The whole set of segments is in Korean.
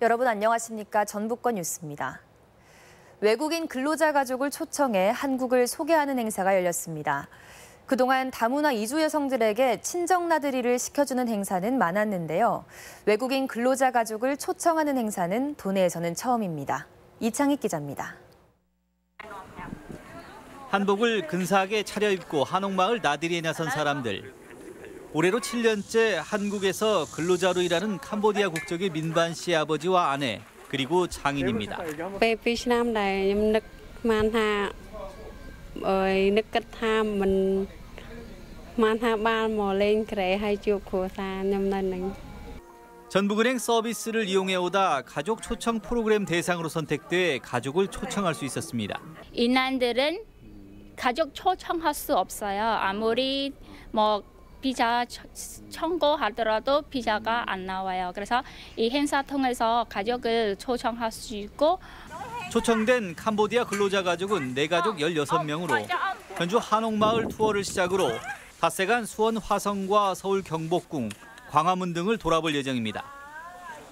여러분 안녕하십니까? 전북권 뉴스입니다. 외국인 근로자 가족을 초청해 한국을 소개하는 행사가 열렸습니다. 그동안 다문화 이주 여성들에게 친정 나들이를 시켜주는 행사는 많았는데요. 외국인 근로자 가족을 초청하는 행사는 도내에서는 처음입니다. 이창익 기자입니다. 한복을 근사하게 차려입고 한옥마을 나들이에 나선 사람들. 올해로 7년째 한국에서 근로자로 일하는 캄보디아 국적의 민반 씨의 아버지와 아내, 그리고 장인입니다. 전북은행 서비스를 이용해오다 가족 초청 프로그램 대상으로 선택돼 가족을 초청할 수 있었습니다. 이난들은 가족 초청할 수 없어요. 아무리 비자 청구하더라도 비자가 안 나와요. 그래서 이 행사 통해서 가족을 초청할 수 있고. 초청된 캄보디아 근로자 가족은 내가족 16명으로 전주 한옥마을 투어를 시작으로 닷새간 수원 화성과 서울 경복궁, 광화문 등을 돌아볼 예정입니다.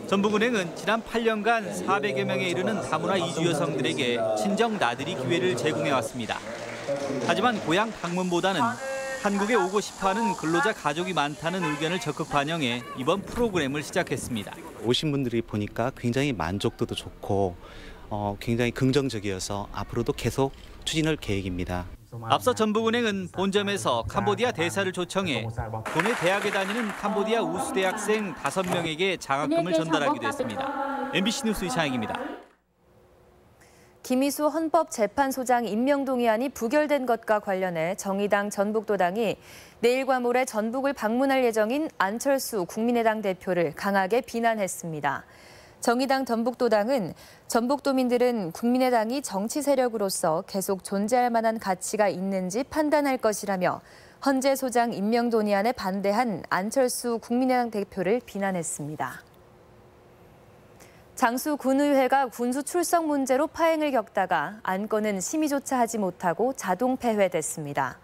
전북은행은 지난 8년간 400여 명에 이르는 다문화 이주 여성들에게 친정 나들이 기회를 제공해왔습니다. 하지만 고향 방문보다는 한국에 오고 싶어하는 근로자 가족이 많다는 의견을 적극 반영해 이번 프로그램을 시작했습니다. 오신 분들이 보니까 굉장히 만족도도 좋고 굉장히 긍정적이어서 앞으로도 계속 추진할 계획입니다. 앞서 전북은행은 본점에서 캄보디아 대사를 초청해 도내 대학에 다니는 캄보디아 우수 대학생 5명에게 장학금을 전달하기도 했습니다. MBC 뉴스 이창익입니다. 김희수 헌법재판소장 임명 동의안이 부결된 것과 관련해 정의당 전북도당이 내일과 모레 전북을 방문할 예정인 안철수 국민의당 대표를 강하게 비난했습니다. 정의당 전북도당은 전북도민들은 국민의당이 정치 세력으로서 계속 존재할 만한 가치가 있는지 판단할 것이라며 헌재 소장 임명 동의안에 반대한 안철수 국민의당 대표를 비난했습니다. 장수 군의회가 군수 출석 문제로 파행을 겪다가 안건은 심의조차 하지 못하고 자동 폐회됐습니다.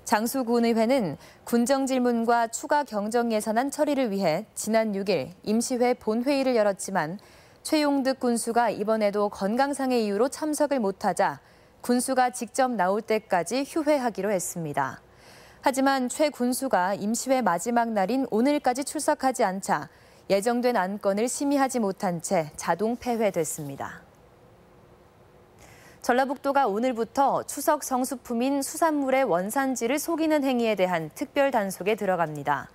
장수 군의회는 군정 질문과 추가 경정 예산안 처리를 위해 지난 6일 임시회 본회의를 열었지만 최용득 군수가 이번에도 건강상의 이유로 참석을 못하자 군수가 직접 나올 때까지 휴회하기로 했습니다. 하지만 최 군수가 임시회 마지막 날인 오늘까지 출석하지 않자 예정된 안건을 심의하지 못한 채 자동 폐회됐습니다. 전라북도가 오늘부터 추석 성수품인 수산물의 원산지를 속이는 행위에 대한 특별 단속에 들어갑니다.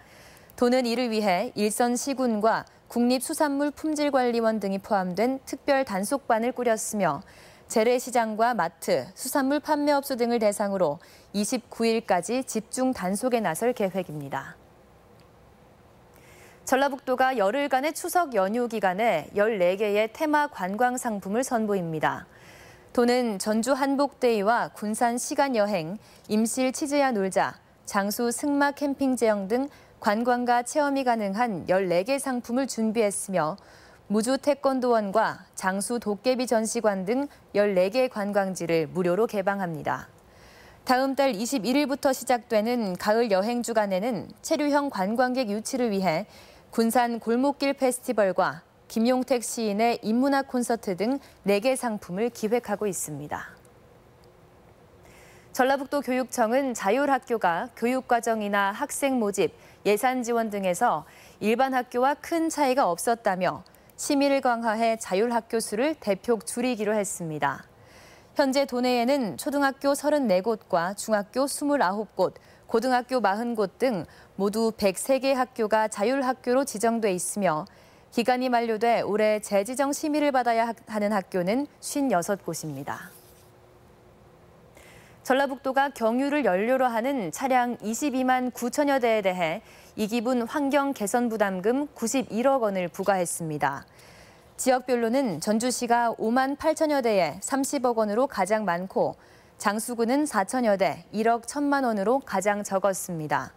도는 이를 위해 일선 시군과 국립수산물품질관리원 등이 포함된 특별 단속반을 꾸렸으며 재래시장과 마트, 수산물 판매업소 등을 대상으로 29일까지 집중 단속에 나설 계획입니다. 전라북도가 열흘간의 추석 연휴 기간에 14개의 테마 관광 상품을 선보입니다. 도는 전주 한복데이와 군산 시간여행, 임실 치즈야 놀자, 장수 승마 캠핑 제형 등 관광과 체험이 가능한 14개 상품을 준비했으며 무주 태권도원과 장수 도깨비 전시관 등 14개 관광지를 무료로 개방합니다. 다음 달 21일부터 시작되는 가을 여행 주간에는 체류형 관광객 유치를 위해 군산 골목길 페스티벌과 김용택 시인의 인문학 콘서트 등 4개 상품을 기획하고 있습니다. 전라북도 교육청은 자율학교가 교육과정이나 학생 모집, 예산 지원 등에서 일반 학교와 큰 차이가 없었다며 심의를 강화해 자율학교 수를 대폭 줄이기로 했습니다. 현재 도내에는 초등학교 34곳과 중학교 29곳, 고등학교 40곳 등 모두 103개 학교가 자율학교로 지정돼 있으며 기간이 만료돼 올해 재지정 심의를 받아야 하는 학교는 56곳입니다. 전라북도가 경유를 연료로 하는 차량 22만 9천여 대에 대해 이기분 환경 개선 부담금 91억 원을 부과했습니다. 지역별로는 전주시가 5만 8천여 대에 30억 원으로 가장 많고 장수구는 4천여 대 1억 1천만 원으로 가장 적었습니다.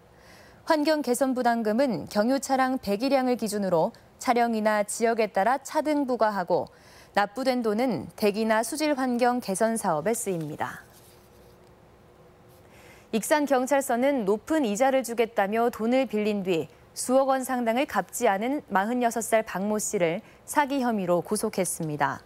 환경 개선 부담금은 경유 차량 배기량을 기준으로 차량이나 지역에 따라 차등 부과하고 납부된 돈은 대기나 수질 환경 개선 사업에 쓰입니다. 익산경찰서는 높은 이자를 주겠다며 돈을 빌린 뒤 수억 원 상당을 갚지 않은 46살 박모 씨를 사기 혐의로 구속했습니다.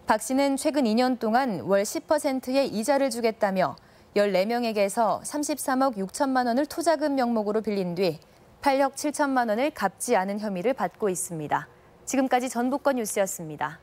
박 씨는 최근 2년 동안 월 10%의 이자를 주겠다며 14명에게서 33억 6천만 원을 투자금 명목으로 빌린 뒤 8억 7천만 원을 갚지 않은 혐의를 받고 있습니다. 지금까지 전북권 뉴스였습니다.